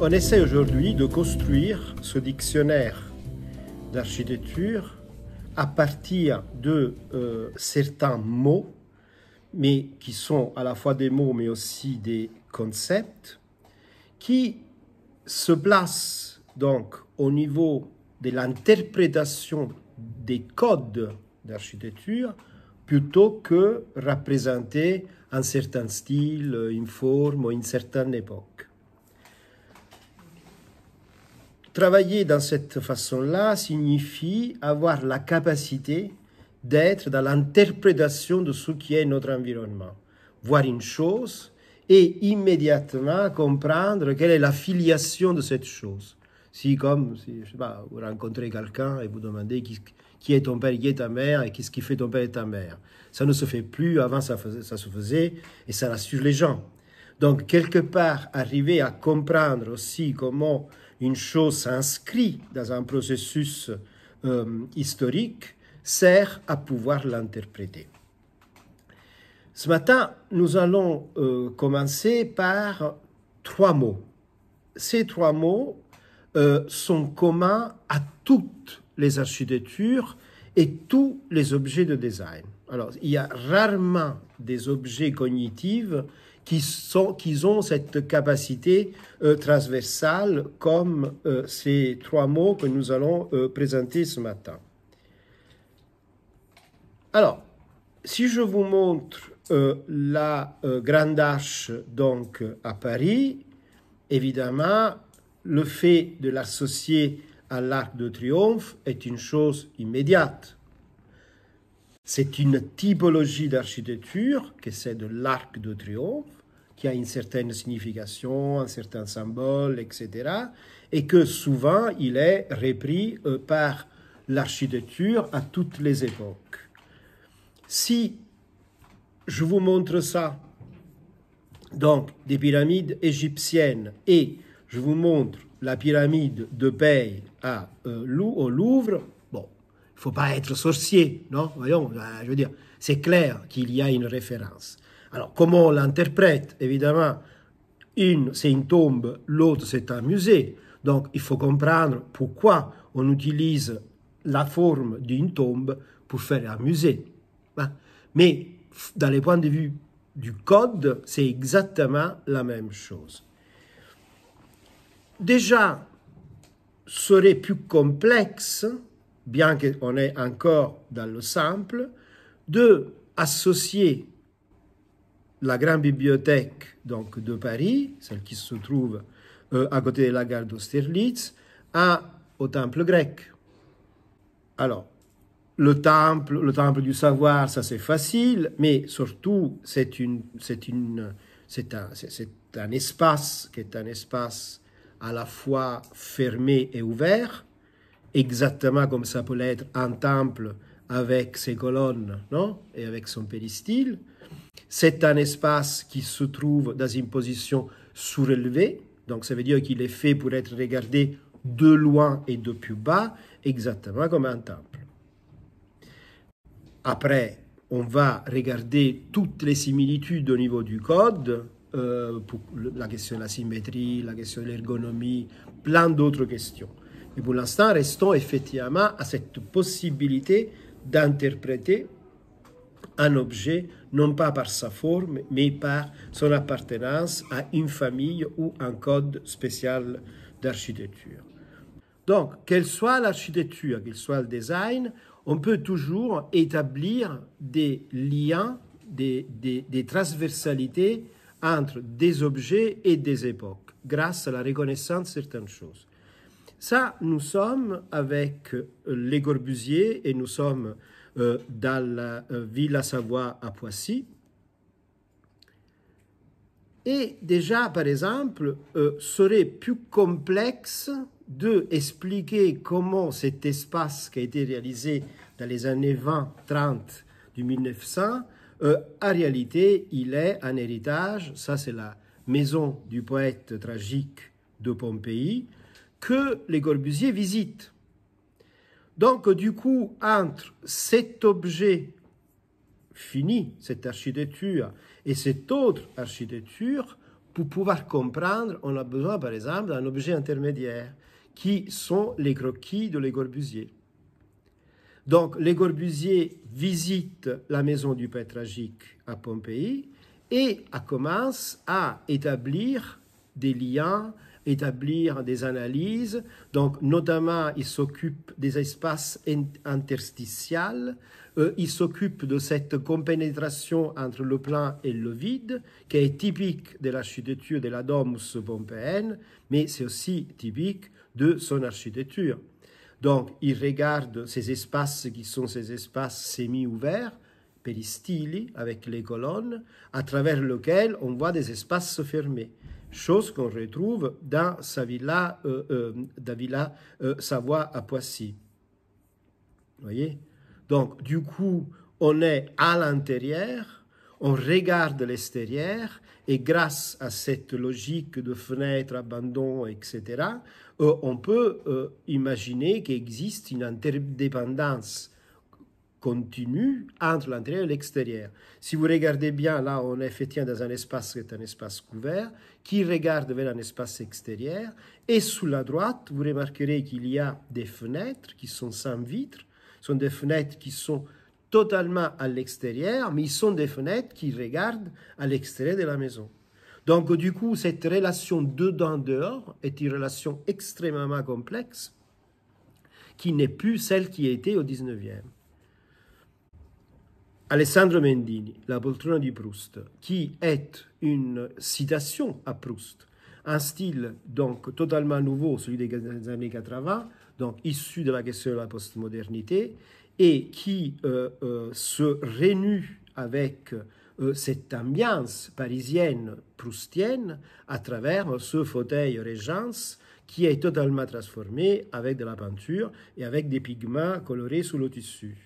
On essaie aujourd'hui de construire ce dictionnaire d'architecture à partir de certains mots, mais qui sont à la fois des mots mais aussi des concepts, qui se placent donc au niveau de l'interprétation des codes d'architecture plutôt que représenter un certain style, une forme ou une certaine époque. Travailler dans cette façon-là signifie avoir la capacité d'être dans l'interprétation de ce qui est notre environnement. Voir une chose et immédiatement comprendre quelle est la filiation de cette chose. Si, je sais pas, vous rencontrez quelqu'un et vous demandez qui est ton père, qui est ta mère, et qu'est-ce qui fait ton père et ta mère. Ça ne se fait plus, avant ça se faisait, et ça rassure les gens. Donc, quelque part, arriver à comprendre aussi comment une chose s'inscrit dans un processus historique sert à pouvoir l'interpréter. Ce matin, nous allons commencer par 3 mots. Ces 3 mots sont communs à toutes les architectures et tous les objets de design. Alors, il y a rarement des objets cognitifs qui ont cette capacité transversale comme ces 3 mots que nous allons présenter ce matin. Alors, si je vous montre la Grande Arche donc à Paris, évidemment, le fait de l'associer à l'Arc de Triomphe est une chose immédiate. C'est une typologie d'architecture, que c'est de l'Arc de Triomphe, qui a une certaine signification, un certain symbole, etc. Et que souvent, il est repris par l'architecture à toutes les époques. Si je vous montre ça, donc des pyramides égyptiennes, et je vous montre la pyramide de Paye au Louvre, bon, il ne faut pas être sorcier, non? Voyons, je veux dire, c'est clair qu'il y a une référence. Alors, comment on l'interprète? Évidemment, une, c'est une tombe, l'autre, c'est un musée. Donc, il faut comprendre pourquoi on utilise la forme d'une tombe pour faire un musée. Mais, dans les points de vue du code, c'est exactement la même chose. Déjà, serait plus complexe, bien qu'on est encore dans le simple, de associer la grande bibliothèque donc, de Paris, celle qui se trouve à côté de la gare d'Austerlitz, au temple grec. Alors, le temple du savoir, ça c'est facile, mais surtout c'est un espace qui est un espace à la fois fermé et ouvert, exactement comme ça peut l'être un temple avec ses colonnes, non? Et avec son péristyle. C'est un espace qui se trouve dans une position surélevée, donc ça veut dire qu'il est fait pour être regardé de loin et de plus bas, exactement comme un temple. Après, on va regarder toutes les similitudes au niveau du code, pour la question de la symétrie, la question de l'ergonomie, plein d'autres questions. Mais pour l'instant, restons effectivement à cette possibilité d'interpréter un objet, non pas par sa forme, mais par son appartenance à une famille ou un code spécial d'architecture. Donc, quelle soit l'architecture, quel soit le design, on peut toujours établir des liens, des transversalités entre des objets et des époques, grâce à la reconnaissance de certaines choses. Ça, nous sommes avec Le Corbusier et nous sommes dans la Villa Savoie à Poissy. Et déjà, par exemple, serait plus complexe d'expliquer comment cet espace qui a été réalisé dans les années 20-30 du 1900, en réalité, il est un héritage, ça c'est la maison du poète tragique de Pompéi, que Le Corbusier visite. Donc, du coup, entre cet objet fini, cette architecture, et cette autre architecture, pour pouvoir comprendre, on a besoin, par exemple, d'un objet intermédiaire, qui sont les croquis de Le Corbusier. Donc, Le Corbusier visite la maison du Père Tragique à Pompéi et commence à établir des liens, établir des analyses. Donc, notamment, il s'occupe des espaces interstitiels, il s'occupe de cette compénétration entre le plein et le vide, qui est typique de l'architecture de la domus pompéenne, mais c'est aussi typique de son architecture. Donc, il regarde ces espaces qui sont ces espaces semi-ouverts, péristili, avec les colonnes, à travers lesquels on voit des espaces fermés, chose qu'on retrouve dans sa villa Savoie à Poissy. Vous voyez? Donc, du coup, on est à l'intérieur, on regarde l'extérieur, et grâce à cette logique de fenêtres, abandon, etc., on peut imaginer qu'il existe une interdépendance continue entre l'intérieur et l'extérieur. Si vous regardez bien, là, on est effectivement dans un espace qui est un espace couvert, qui regarde vers un espace extérieur, et sous la droite, vous remarquerez qu'il y a des fenêtres qui sont sans vitres, sont des fenêtres qui sont totalement à l'extérieur, mais ils sont des fenêtres qui regardent à l'extérieur de la maison. Donc, du coup, cette relation dedans-dehors est une relation extrêmement complexe qui n'est plus celle qui était au XIXe. Alessandro Mendini, La poltrona di Proust, qui est une citation à Proust, un style donc totalement nouveau, celui des années 80, donc issu de la question de la postmodernité, et qui se renoue avec cette ambiance parisienne proustienne à travers ce fauteuil Régence qui est totalement transformé avec de la peinture et avec des pigments colorés sous le tissu.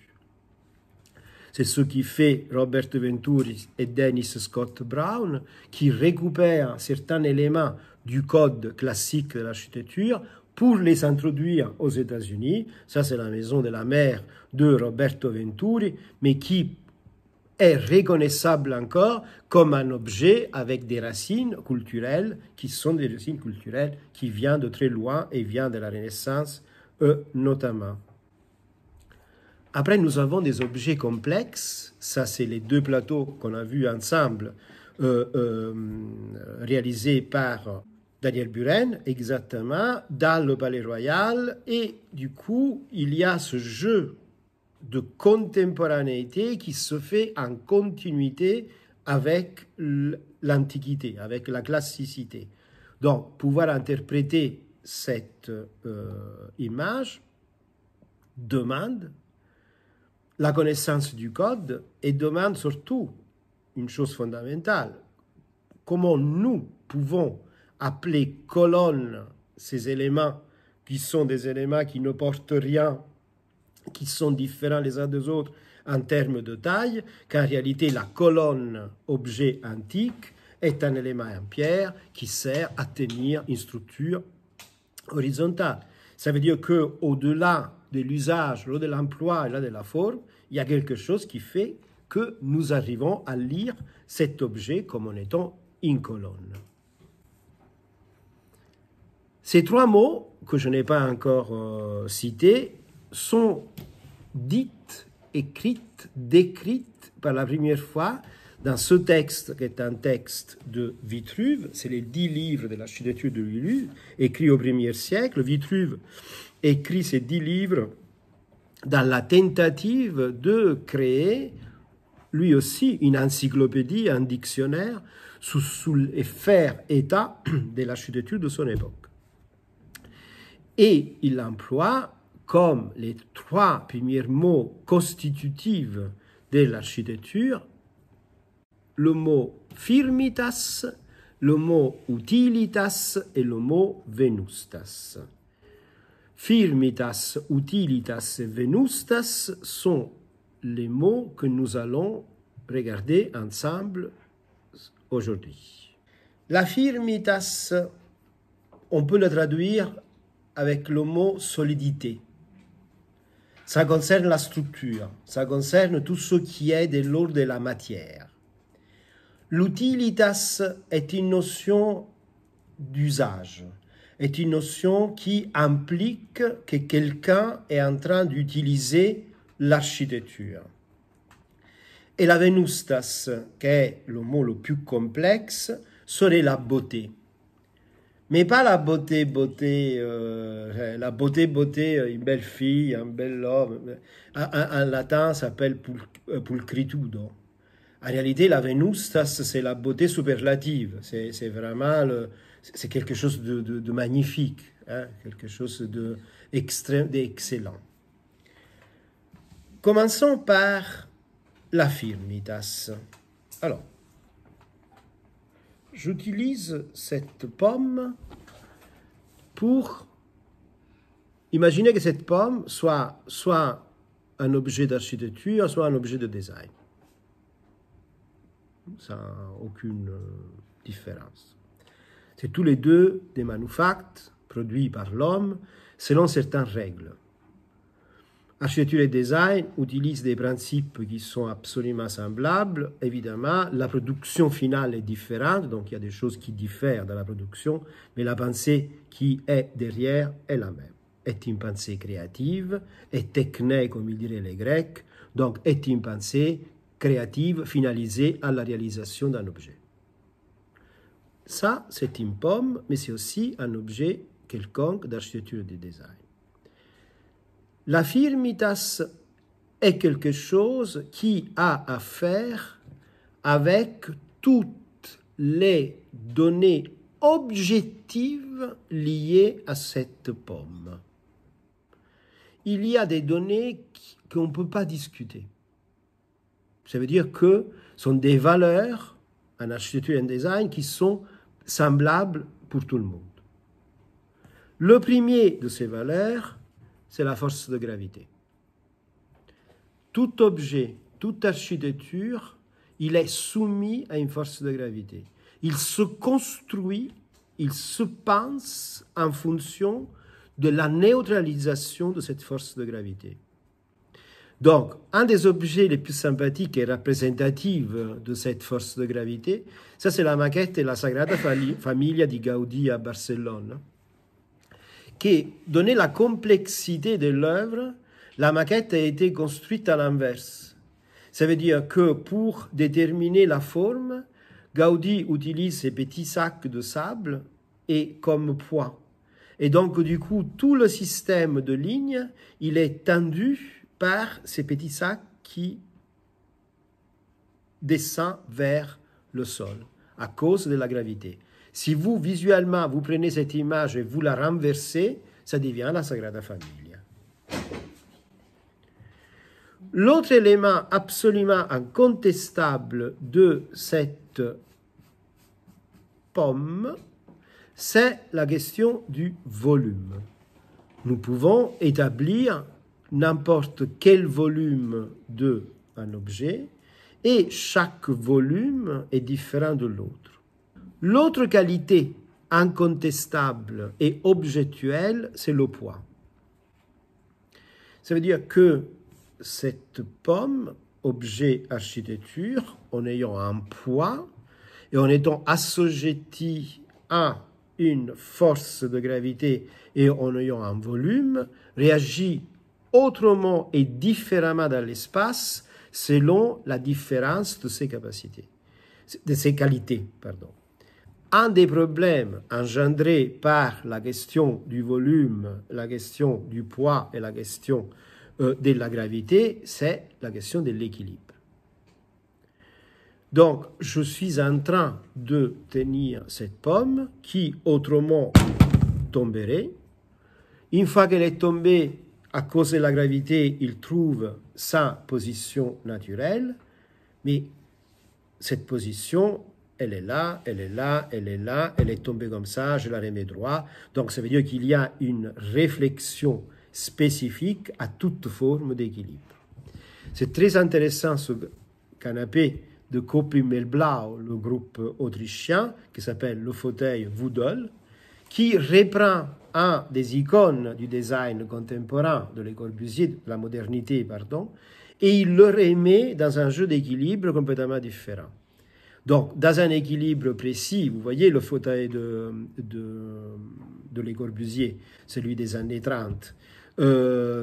C'est ce qui fait Roberto Venturi et Dennis Scott Brown, qui récupèrent certains éléments du code classique de l'architecture pour les introduire aux États-Unis. Ça, c'est la maison de la mère de Roberto Venturi, mais qui est reconnaissable encore comme un objet avec des racines culturelles qui sont des racines culturelles qui viennent de très loin et viennent de la Renaissance notamment. Après, nous avons des objets complexes. Ça, c'est les deux plateaux qu'on a vus ensemble, réalisés par Daniel Buren, exactement, dans le Palais Royal. Et du coup, il y a ce jeu de contemporanéité qui se fait en continuité avec l'Antiquité, avec la classicité. Donc, pouvoir interpréter cette image demande la connaissance du code et demande surtout une chose fondamentale. Comment nous pouvons appeler colonne ces éléments qui sont des éléments qui ne portent rien, qui sont différents les uns des autres en termes de taille, qu'en réalité la colonne objet antique est un élément en pierre qui sert à tenir une structure horizontale. Ça veut dire qu'au-delà de l'usage, de l'emploi et de la forme, il y a quelque chose qui fait que nous arrivons à lire cet objet comme en étant une colonne. Ces trois mots, que je n'ai pas encore cités, sont dites, écrites, décrites par la première fois dans ce texte qui est un texte de Vitruve. C'est les 10 livres de l'architecture de Lulu, écrits au 1er siècle. Vitruve écrit ces 10 livres dans la tentative de créer, lui aussi, une encyclopédie, un dictionnaire, sous les faire état de l'architecture de son époque. Et il emploie comme les 3 premiers mots constitutifs de l'architecture le mot firmitas, le mot utilitas et le mot venustas. Firmitas, utilitas et venustas sont les mots que nous allons regarder ensemble aujourd'hui. La firmitas, on peut le traduire avec le mot solidité. Ça concerne la structure, ça concerne tout ce qui est de l'ordre de la matière. L'utilitas est une notion d'usage, est une notion qui implique que quelqu'un est en train d'utiliser l'architecture. Et la venustas, qui est le mot le plus complexe, serait la beauté. Mais pas la beauté, une belle fille, un bel homme. En latin, ça s'appelle pulcritudo. En réalité, la venustas, c'est la beauté superlative. C'est vraiment c'est quelque chose de magnifique, hein, quelque chose d'excellent. Commençons par la firmitas. Alors, j'utilise cette pomme pour imaginer que cette pomme soit un objet d'architecture, soit un objet de design. Ça n'a aucune différence. C'est tous les deux des manufactures produits par l'homme selon certaines règles. Architecture et design utilisent des principes qui sont absolument semblables. Évidemment, la production finale est différente, donc il y a des choses qui diffèrent dans la production, mais la pensée qui est derrière est la même. Est une pensée créative, est techné, comme ils diraient les Grecs, donc est une pensée créative finalisée à la réalisation d'un objet. Ça, c'est une pomme, mais c'est aussi un objet quelconque d'architecture et de design. La firmitas est quelque chose qui a à faire avec toutes les données objectives liées à cette pomme. Il y a des données qu'on ne peut pas discuter. Ça veut dire que ce sont des valeurs en architecture et en design qui sont semblables pour tout le monde. Le premier de ces valeurs, c'est la force de gravité. Tout objet, toute architecture, il est soumis à une force de gravité. Il se construit, il se pense en fonction de la neutralisation de cette force de gravité. Donc, un des objets les plus sympathiques et représentatifs de cette force de gravité, ça c'est la maquette de la Sagrada Familia di Gaudí à Barcelone, qui donnait la complexité de l'œuvre. La maquette a été construite à l'inverse. Ça veut dire que pour déterminer la forme, Gaudí utilise ces petits sacs de sable et comme poids. Et donc, du coup, tout le système de lignes, il est tendu par ces petits sacs qui descendent vers le sol à cause de la gravité. Si vous, visuellement, vous prenez cette image et vous la renversez, ça devient la Sagrada Familia. L'autre élément absolument incontestable de cette pomme, c'est la question du volume. Nous pouvons établir n'importe quel volume d'un objet et chaque volume est différent de l'autre. L'autre qualité incontestable et objectuelle, c'est le poids. Ça veut dire que cette pomme, objet architecture, en ayant un poids et en étant assujetti à une force de gravité et en ayant un volume, réagit autrement et différemment dans l'espace selon la différence de ses capacités, de ses qualités, pardon. Un des problèmes engendrés par la question du volume, la question du poids et la question de la gravité, c'est la question de l'équilibre. Donc, je suis en train de tenir cette pomme qui autrement tomberait. Une fois qu'elle est tombée, à cause de la gravité, il trouve sa position naturelle, mais cette position, elle est là, elle est là, elle est là, elle est tombée comme ça, je la remets droit. Donc ça veut dire qu'il y a une réflexion spécifique à toute forme d'équilibre. C'est très intéressant ce canapé de Coppi-Melblau, le groupe autrichien, qui s'appelle le fauteuil Woodle, qui reprend un des icônes du design contemporain de Le Corbusier, de la modernité, pardon, et il le remet dans un jeu d'équilibre complètement différent. Donc, dans un équilibre précis, vous voyez le fauteuil de Le Corbusier, celui des années 30,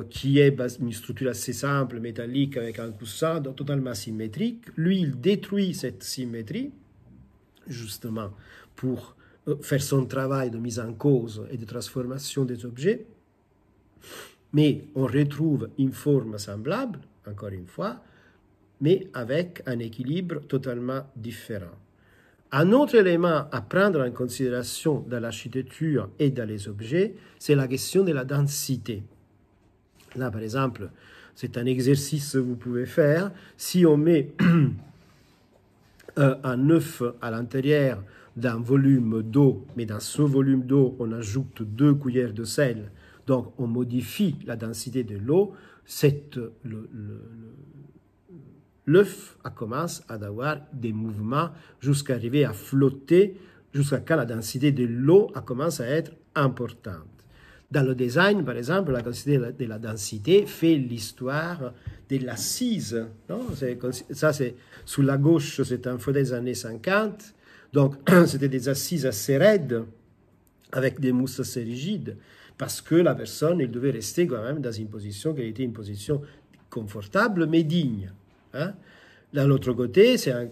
qui est une structure assez simple, métallique, avec un coussin totalement symétrique. Lui, il détruit cette symétrie, justement, pour faire son travail de mise en cause et de transformation des objets. Mais on retrouve une forme semblable, encore une fois, mais avec un équilibre totalement différent. Un autre élément à prendre en considération dans l'architecture et dans les objets, c'est la question de la densité. Là, par exemple, c'est un exercice que vous pouvez faire. Si on met un œuf à l'intérieur d'un volume d'eau, mais dans ce volume d'eau, on ajoute 2 cuillères de sel, donc on modifie la densité de l'eau, l'œuf commence à avoir des mouvements jusqu'à arriver à flotter, jusqu'à quand la densité de l'eau commence à être importante. Dans le design, par exemple, la densité de la densité fait l'histoire de l'assise. Ça, c'est sous la gauche, c'est un fauteuil des années 50. Donc, c'était des assises assez raides, avec des mousses assez rigides, parce que la personne, elle devait rester quand même dans une position qui était une position confortable, mais digne. Hein? De l'autre côté, c'est un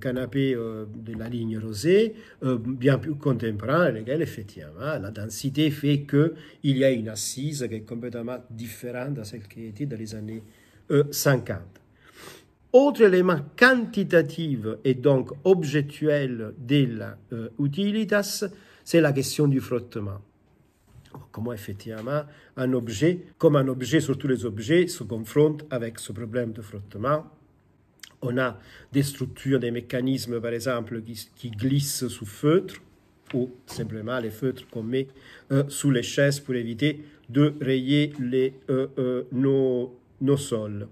canapé de la ligne rosée, bien plus contemporain, avec lequel, effectivement, la densité fait qu'il y a une assise qui est complètement différente de celle qui était dans les années 50. Autre élément quantitatif et donc objectuel de la utilitas, c'est la question du frottement. Comment effectivement un objet, comme un objet, surtout les objets, se confrontent avec ce problème de frottement. On a des structures, des mécanismes, par exemple, qui glissent sous feutre, ou simplement les feutres qu'on met sous les chaises pour éviter de rayer nos sols.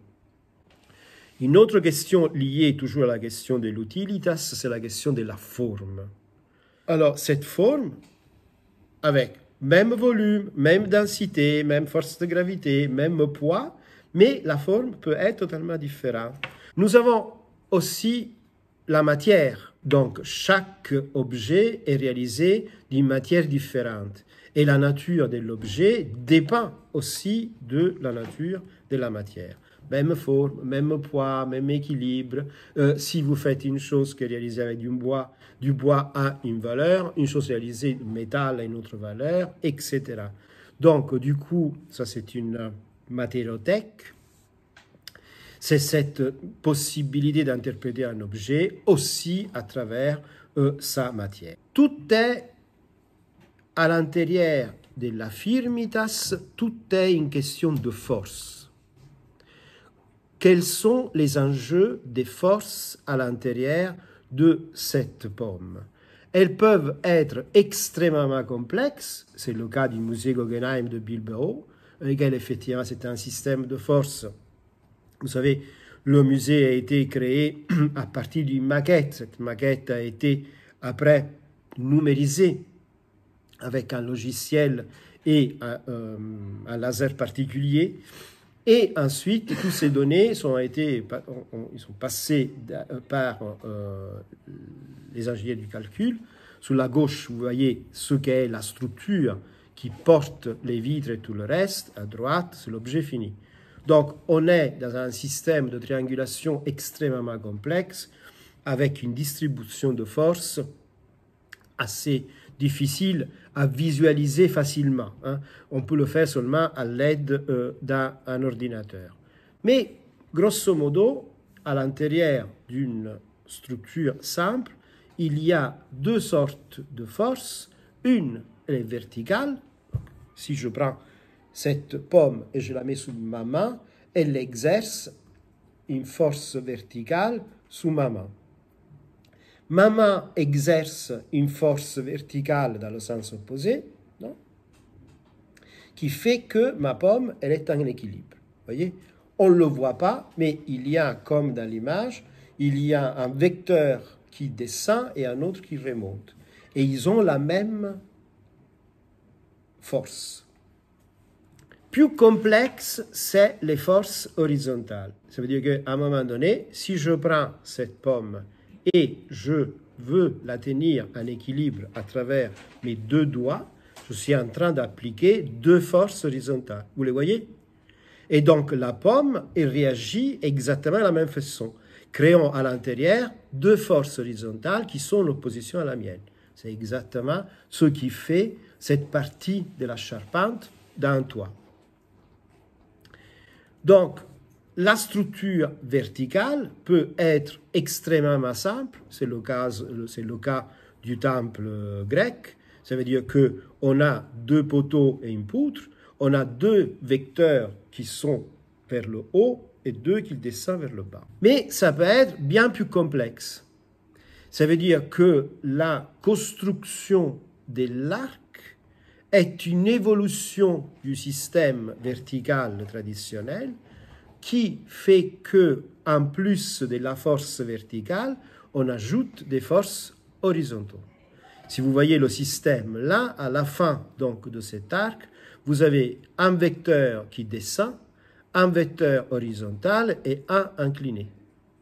Une autre question liée toujours à la question de l'utilitas, c'est la question de la forme. Alors, cette forme, avec même volume, même densité, même force de gravité, même poids, mais la forme peut être totalement différente. Nous avons aussi la matière. Donc, chaque objet est réalisé d'une matière différente. Et la nature de l'objet dépend aussi de la nature de la matière. Même forme, même poids, même équilibre. Si vous faites une chose qui est réalisée avec du bois a une valeur, une chose réalisée du métal a une autre valeur, etc. Donc, du coup, ça c'est une matériothèque. C'est cette possibilité d'interpréter un objet aussi à travers sa matière. Tout est à l'intérieur de la firmitas, tout est une question de force. Quels sont les enjeux des forces à l'intérieur de cette pomme? Elles peuvent être extrêmement complexes, c'est le cas du musée Guggenheim de Bilbao, lequel effectivement c'est un système de force. Vous savez, le musée a été créé à partir d'une maquette. Cette maquette a été après numérisée avec un logiciel et un laser particulier. Et ensuite, toutes ces données sont passées par les ingénieurs du calcul. Sur la gauche, vous voyez ce qu'est la structure qui porte les vitres et tout le reste. À droite, c'est l'objet fini. Donc, on est dans un système de triangulation extrêmement complexe avec une distribution de force assez difficile à visualiser facilement. Hein. On peut le faire seulement à l'aide d'un ordinateur. Mais, grosso modo, à l'intérieur d'une structure simple, il y a deux sortes de forces. Une, elle est verticale. Si je prends cette pomme et je la mets sous ma main, elle exerce une force verticale sous ma main. Ma main exerce une force verticale dans le sens opposé, non? Qui fait que ma pomme, elle est en équilibre. Vous voyez? On ne le voit pas, mais il y a, comme dans l'image, il y a un vecteur qui descend et un autre qui remonte. Et ils ont la même force. Plus complexe, c'est les forces horizontales. Ça veut dire qu'à un moment donné, si je prends cette pomme et je veux la tenir en équilibre à travers mes deux doigts, je suis en train d'appliquer deux forces horizontales. Vous les voyez? Et donc la pomme, elle réagit exactement de la même façon, créant à l'intérieur deux forces horizontales qui sont en opposition à la mienne. C'est exactement ce qui fait cette partie de la charpente d'un toit. Donc, la structure verticale peut être extrêmement simple, c'est le cas du temple grec, ça veut dire qu'on a deux poteaux et une poutre, on a deux vecteurs qui sont vers le haut et deux qui descendent vers le bas. Mais ça peut être bien plus complexe. Ça veut dire que la construction de l'arc est une évolution du système vertical traditionnel qui fait que, en plus de la force verticale, on ajoute des forces horizontales. Si vous voyez le système là, à la fin donc de cet arc, vous avez un vecteur qui descend, un vecteur horizontal et un incliné.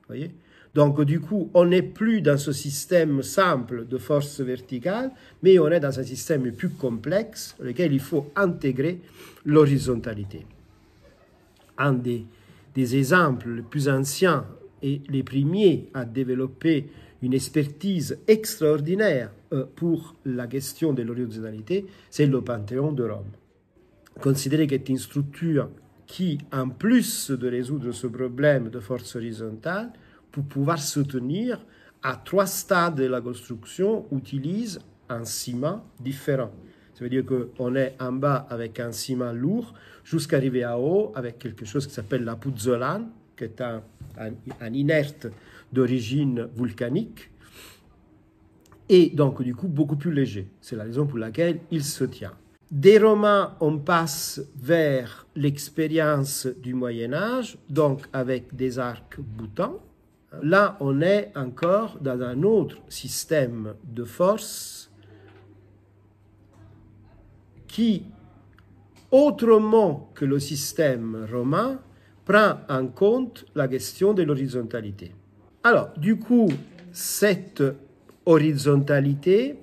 Voyez? Donc, du coup, on n'est plus dans ce système simple de force verticale, mais on est dans un système plus complexe, dans lequel il faut intégrer l'horizontalité. Un des exemples les plus anciens et les premiers à développer une expertise extraordinaire pour la question de l'horizontalité, c'est le Panthéon de Rome. Considérez que c'est une structure qui, en plus de résoudre ce problème de force horizontale, pour pouvoir se tenir à trois stades de la construction, utilise un ciment différent. Ça veut dire qu'on est en bas avec un ciment lourd, jusqu'à arriver à haut avec quelque chose qui s'appelle la puzzolane, qui est un inerte d'origine volcanique, et donc du coup beaucoup plus léger. C'est la raison pour laquelle il se tient. Des Romains, on passe vers l'expérience du Moyen-Âge, donc avec des arcs boutants. Là, on est encore dans un autre système de force qui, autrement que le système romain, prend en compte la question de l'horizontalité. Alors, du coup, cette horizontalité,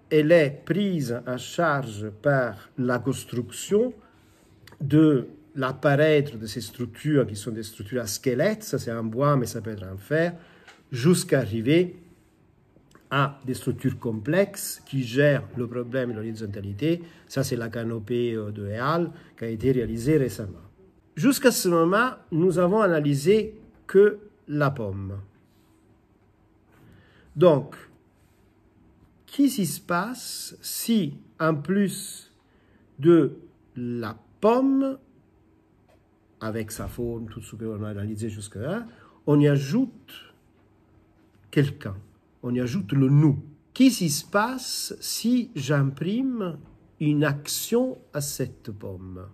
elle est prise en charge par la construction de l'apparaître de ces structures qui sont des structures à squelette, ça c'est en bois mais ça peut être en fer, jusqu'à arriver à des structures complexes qui gèrent le problème de l'horizontalité. Ça c'est la canopée de Heal qui a été réalisée récemment. Jusqu'à ce moment, nous avons analysé que la pomme. Donc, qu'est-ce qui se passe si, en plus de la pomme, avec sa forme, tout ce qu'on a analysé jusque-là, on y ajoute quelqu'un, on y ajoute le nous. Qu'est-ce qui se passe si j'imprime une action à cette pomme?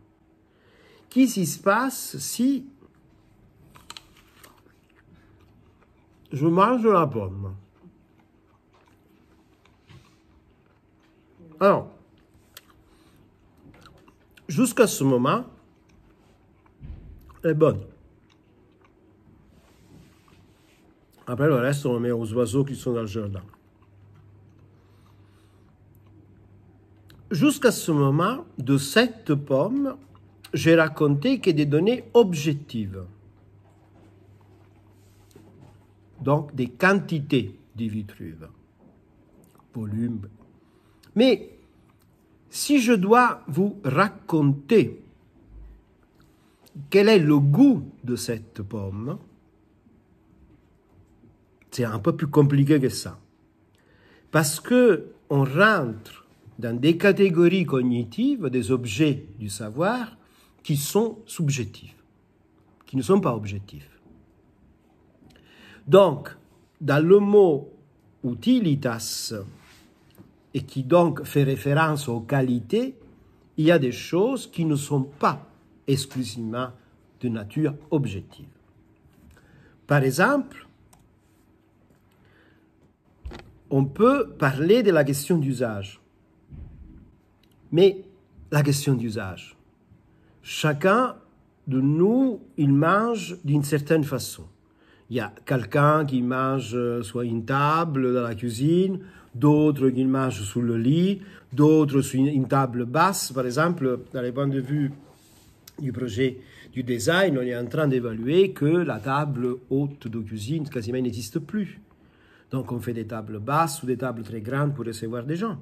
Qu'est-ce qui se passe si je mange la pomme? Alors, jusqu'à ce moment, elle est bonne. Après, le reste, on le met aux oiseaux qui sont dans le jardin. Jusqu'à ce moment, de cette pomme, j'ai raconté que des données objectives. Donc, des quantités du Vitruve. Volume. Mais, si je dois vous raconter quel est le goût de cette pomme, c'est un peu plus compliqué que ça. Parce qu'on rentre dans des catégories cognitives, des objets du savoir, qui sont subjectifs, qui ne sont pas objectifs. Donc, dans le mot utilitas, et qui donc fait référence aux qualités, il y a des choses qui ne sont pas exclusivement de nature objective. Par exemple, on peut parler de la question d'usage. Mais la question d'usage, chacun de nous, il mange d'une certaine façon. Il y a quelqu'un qui mange sur une table dans la cuisine, d'autres qui mangent sous le lit, d'autres sur une table basse. Par exemple, dans les points de vue du projet du design, on est en train d'évaluer que la table haute de cuisine quasiment n'existe plus. Donc on fait des tables basses ou des tables très grandes pour recevoir des gens.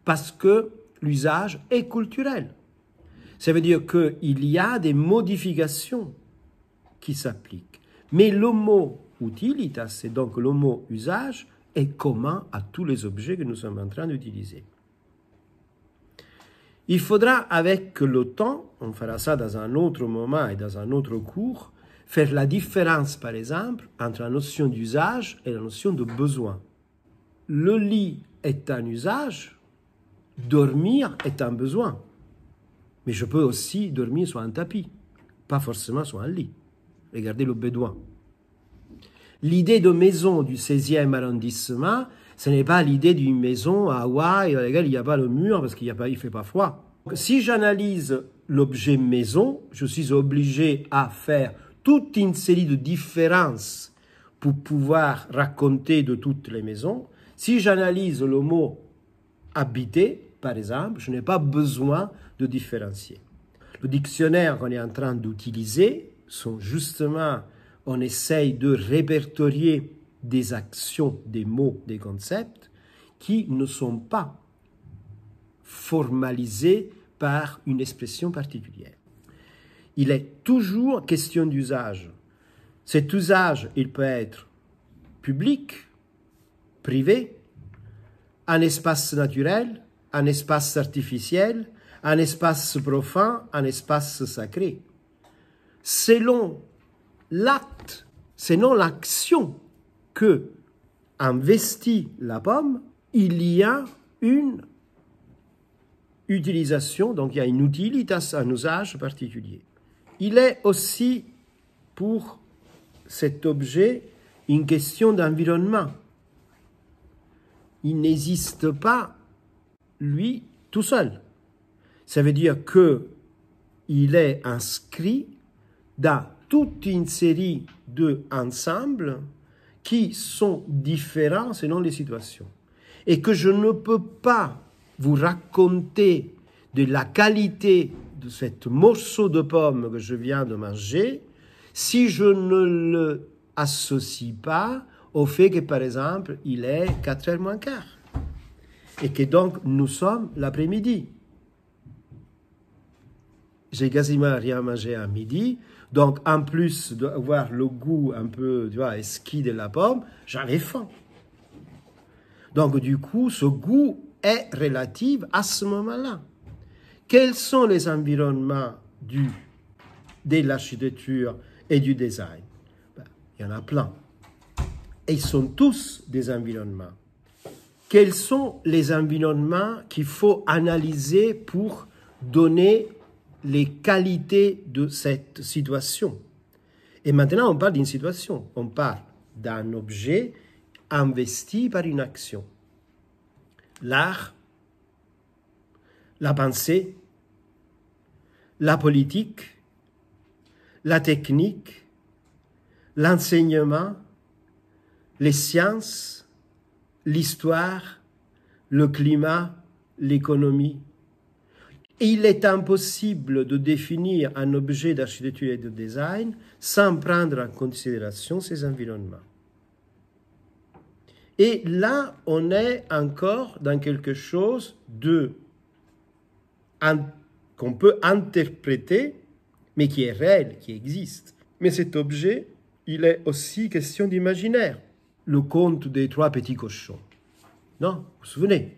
Parce que l'usage est culturel. Ça veut dire qu'il y a des modifications qui s'appliquent. Mais le mot utilitas, c'est donc le mot usage, est commun à tous les objets que nous sommes en train d'utiliser. Il faudra, avec le temps, on fera ça dans un autre moment et dans un autre cours, faire la différence, par exemple, entre la notion d'usage et la notion de besoin. Le lit est un usage, dormir est un besoin. Mais je peux aussi dormir sur un tapis, pas forcément sur un lit. Regardez le bédouin. L'idée de maison du 16e arrondissement, ce n'est pas l'idée d'une maison à Hawaï dans laquelle il n'y a pas le mur parce qu'il ne fait pas froid. Si j'analyse l'objet maison, je suis obligé à faire toute une série de différences pour pouvoir raconter de toutes les maisons. Si j'analyse le mot habiter, par exemple, je n'ai pas besoin de différencier. Le dictionnaire qu'on est en train d'utiliser sont justement, on essaye de répertorier des actions, des mots, des concepts qui ne sont pas formalisés par une expression particulière. Il est toujours question d'usage. Cet usage, il peut être public, privé, un espace naturel, un espace artificiel, un espace profane, un espace sacré. Selon l'acte, selon l'action que investit la pomme, il y a une utilisation, donc il y a une utilitas, un usage particulier. Il est aussi pour cet objet une question d'environnement. Il n'existe pas, lui, tout seul. Ça veut dire qu'il est inscrit dans toute une série d'ensembles qui sont différents selon les situations. Et que je ne peux pas vous raconter de la qualité de ce morceau de pomme que je viens de manger si je ne le associe pas au fait que, par exemple, il est 4h moins quart et que donc nous sommes l'après-midi. J'ai quasiment rien mangé à midi, donc en plus d'avoir le goût un peu, tu vois, exquis de la pomme, j'avais faim. Donc du coup, ce goût est relatif à ce moment-là. Quels sont les environnements de l'architecture et du design? Il y en a plein. Et ils sont tous des environnements. Quels sont les environnements qu'il faut analyser pour donner les qualités de cette situation? Et maintenant, on parle d'une situation. On parle d'un objet investi par une action. L'art, la pensée, la politique, la technique, l'enseignement, les sciences, l'histoire, le climat, l'économie. Et il est impossible de définir un objet d'architecture et de design sans prendre en considération ces environnements. Et là, on est encore dans quelque chose qu'on peut interpréter, mais qui est réel, qui existe. Mais cet objet, il est aussi question d'imaginaire. Le conte des 3 petits cochons. Non, vous vous souvenez?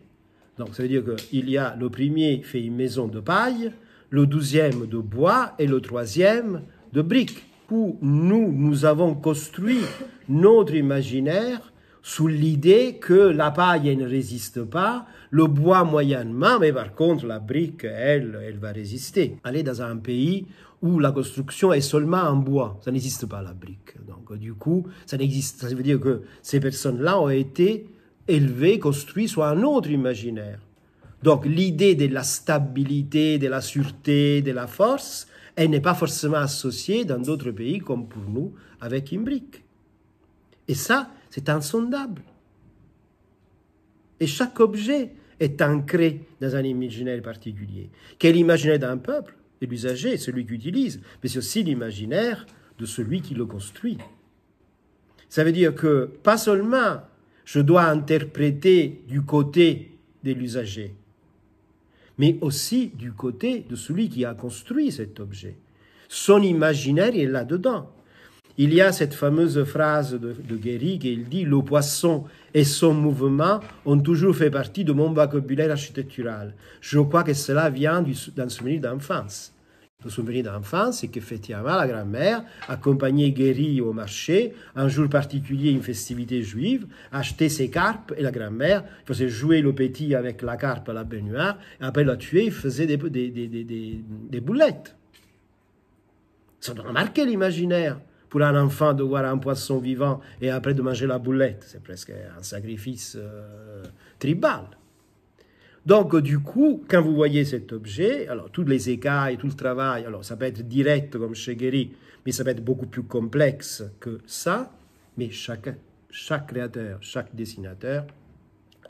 Donc, ça veut dire qu'il y a le premier fait une maison de paille, le 12e de bois et le 3e de briques. Où nous avons construit notre imaginaire sous l'idée que la paille elle ne résiste pas, le bois moyennement, mais par contre la brique, elle va résister. Aller dans un pays où la construction est seulement en bois, ça n'existe pas la brique. Donc du coup, ça n'existe. Ça veut dire que ces personnes-là ont été élevées, construites sur un autre imaginaire. Donc l'idée de la stabilité, de la sûreté, de la force Elle n'est pas forcément associée dans d'autres pays comme pour nous avec une brique. Et ça, c'est insondable. Et chaque objet est ancré dans un imaginaire particulier, qui est l'imaginaire d'un peuple, et l'usager, celui qui utilise, mais c'est aussi l'imaginaire de celui qui le construit. Ça veut dire que, pas seulement je dois interpréter du côté de l'usager, mais aussi du côté de celui qui a construit cet objet. Son imaginaire est là-dedans. Il y a cette fameuse phrase de Guéry qui dit « Le poisson et son mouvement ont toujours fait partie de mon vocabulaire architectural ». Je crois que cela vient d'un souvenir d'enfance. Le souvenir d'enfance, c'est qu'effectivement, la grand-mère accompagnait Guéry au marché, un jour particulier, une festivité juive, achetait ses carpes, et la grand-mère faisait jouer le petit avec la carpe à la baignoire, et après la tuer, il faisait des boulettes. Ça doit marquer l'imaginaire pour un enfant de voir un poisson vivant et après de manger la boulette. C'est presque un sacrifice tribal. Donc, du coup, quand vous voyez cet objet, alors tous les écailles, tout le travail, alors ça peut être direct comme chez Guéry, mais ça peut être beaucoup plus complexe que ça, mais chaque créateur, chaque dessinateur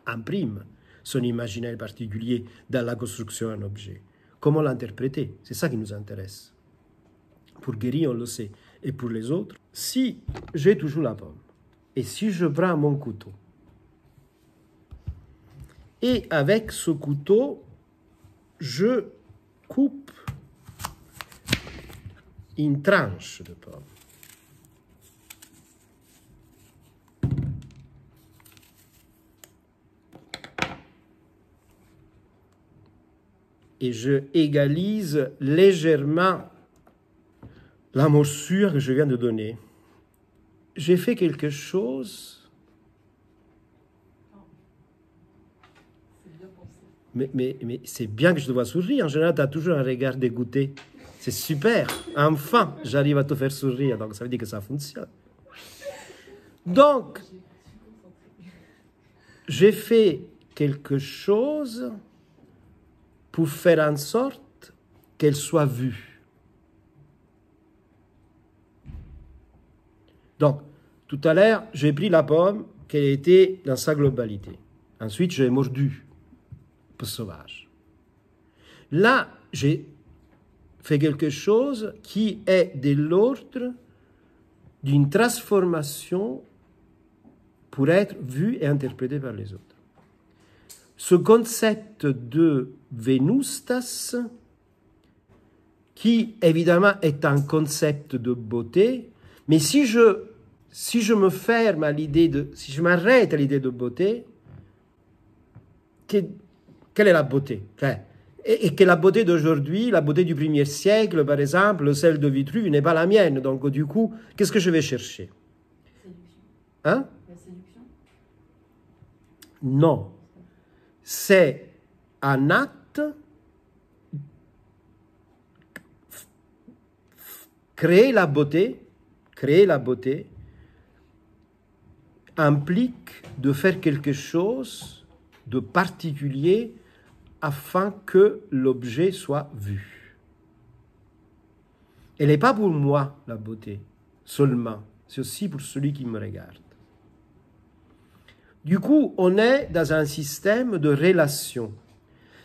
imprime son imaginaire particulier dans la construction d'un objet. Comment l'interpréter? C'est ça qui nous intéresse. Pour Guéry, on le sait. Et pour les autres, si j'ai toujours la pomme, et si je prends mon couteau, et avec ce couteau, je coupe une tranche de pomme. Et je égalise légèrement la morsure que je viens de donner. J'ai fait quelque chose, mais c'est bien que je dois sourire. En général, tu as toujours un regard dégoûté. C'est super. Enfin, j'arrive à te faire sourire, donc ça veut dire que ça fonctionne. Donc, j'ai fait quelque chose pour faire en sorte qu'elle soit vue. Donc, tout à l'heure, j'ai pris la pomme qu'elle était dans sa globalité. Ensuite, j'ai mordu, un peu sauvage. Là, j'ai fait quelque chose qui est de l'ordre d'une transformation pour être vu et interprété par les autres. Ce concept de Venustas, qui évidemment est un concept de beauté, mais si je me ferme à l'idée de, si je m'arrête à l'idée de beauté, quelle est la beauté? Et que la beauté d'aujourd'hui, la beauté du 1er siècle, par exemple, celle de Vitruve, n'est pas la mienne. Donc, du coup, qu'est-ce que je vais chercher? Séduction. Hein? La séduction? Non. C'est un acte, créer la beauté implique de faire quelque chose de particulier afin que l'objet soit vu. Elle n'est pas pour moi, la beauté, seulement. C'est aussi pour celui qui me regarde. Du coup, on est dans un système de relation.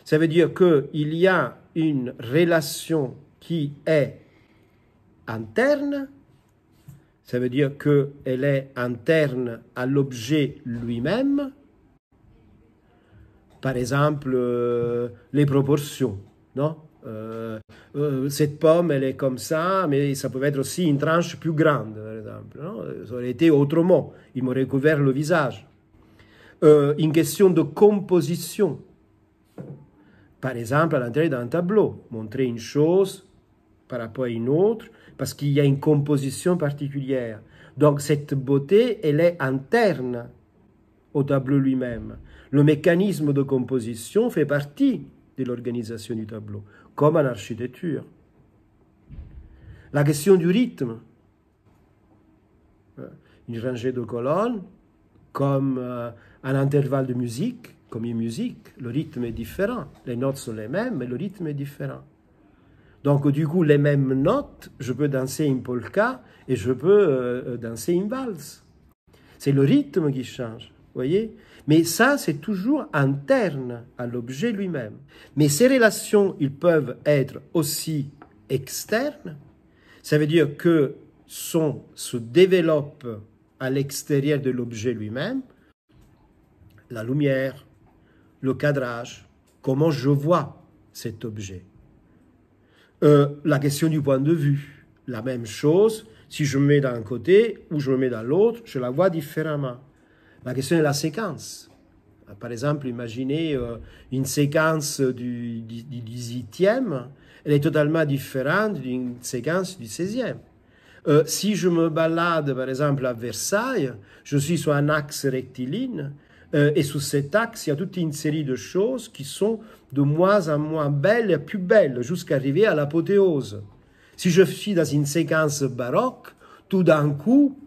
Ça veut dire qu'il y a une relation qui est interne. Ça veut dire qu'elle est interne à l'objet lui-même. Par exemple, les proportions, non? Cette pomme, elle est comme ça, mais ça peut être aussi une tranche plus grande, par exemple. Non? Ça aurait été autrement. Il m'aurait couvert le visage. Une question de composition. Par exemple, à l'intérieur d'un tableau, montrer une chose par rapport à une autre, parce qu'il y a une composition particulière. Donc, cette beauté, elle est interne au tableau lui-même. Le mécanisme de composition fait partie de l'organisation du tableau, comme en architecture. La question du rythme, une rangée de colonnes, comme un intervalle de musique, comme une musique, le rythme est différent. Les notes sont les mêmes, mais le rythme est différent. Donc du coup, les mêmes notes, je peux danser une polka et je peux danser une valse. C'est le rythme qui change, vous voyez? Mais ça, c'est toujours interne à l'objet lui-même. Mais ces relations, ils peuvent être aussi externes. Ça veut dire que se développe à l'extérieur de l'objet lui-même la lumière, le cadrage, comment je vois cet objet. La question du point de vue, la même chose, si je me mets d'un côté ou je me mets dans l'autre, je la vois différemment. La question de la séquence. Par exemple, imaginez une séquence du 18e, elle est totalement différente d'une séquence du 16e. Si je me balade, par exemple, à Versailles, je suis sur un axe rectiligne, et sous cet axe, il y a toute une série de choses qui sont de moins en moins belles et plus belles, jusqu'à arriver à l'apothéose. Si je suis dans une séquence baroque, tout d'un coup,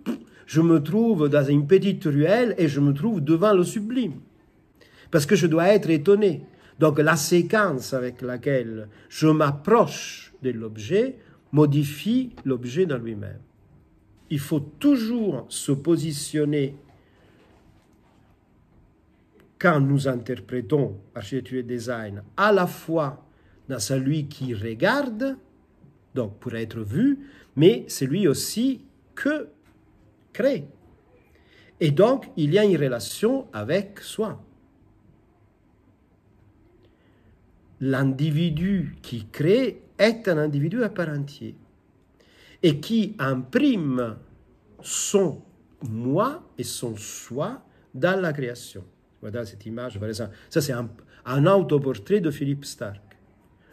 je me trouve dans une petite ruelle et je me trouve devant le sublime. Parce que je dois être étonné. Donc la séquence avec laquelle je m'approche de l'objet modifie l'objet dans lui-même. Il faut toujours se positionner quand nous interprétons architecture et design, à la fois dans celui qui regarde, donc pour être vu, mais celui aussi que crée. Et donc, il y a une relation avec soi. L'individu qui crée est un individu à part entière et qui imprime son moi et son soi dans la création. Voilà cette image, par exemple. Ça, c'est un autoportrait de Philippe Starck,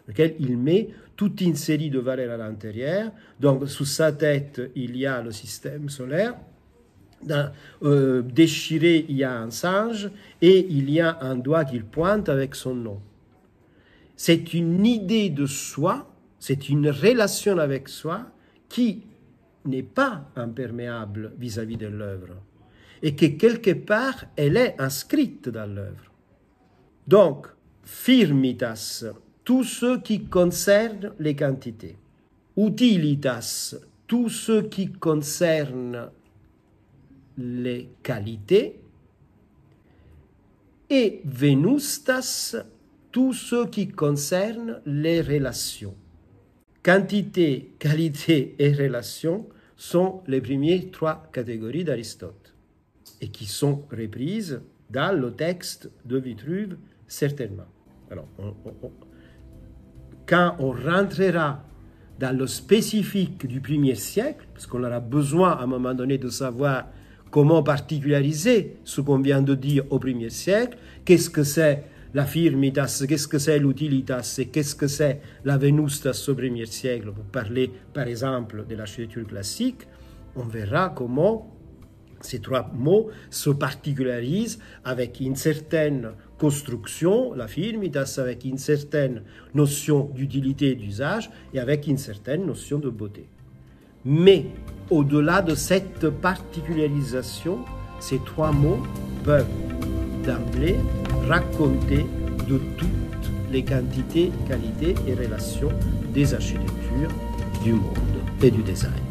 lequel il met toute une série de valeurs à l'intérieur. Donc, sous sa tête, il y a le système solaire. Déchiré, il y a un singe et il y a un doigt qu'il pointe avec son nom. C'est une idée de soi, c'est une relation avec soi qui n'est pas imperméable vis-à-vis de l'œuvre et que quelque part, elle est inscrite dans l'œuvre. Donc, firmitas, tout ce qui concerne les quantités. Utilitas, tout ce qui concerne les qualités. Et venustas, tout ce qui concerne les relations. Quantité, qualité et relation sont les premières trois catégories d'Aristote et qui sont reprises dans le texte de Vitruve, certainement. Alors, quand on rentrera dans le spécifique du 1er siècle, parce qu'on aura besoin à un moment donné de savoir comment particulariser ce qu'on vient de dire au 1er siècle, qu'est-ce que c'est la firmitas, qu'est-ce que c'est l'utilitas et qu'est-ce que c'est la venustas au 1er siècle, pour parler par exemple de l'architecture classique, on verra comment ces trois mots se particularisent avec une certaine construction, la firmitas, avec une certaine notion d'utilité et d'usage et avec une certaine notion de beauté. Mais au-delà de cette particularisation, ces trois mots peuvent d'emblée raconter de toutes les quantités, qualités et relations des architectures, du monde et du design.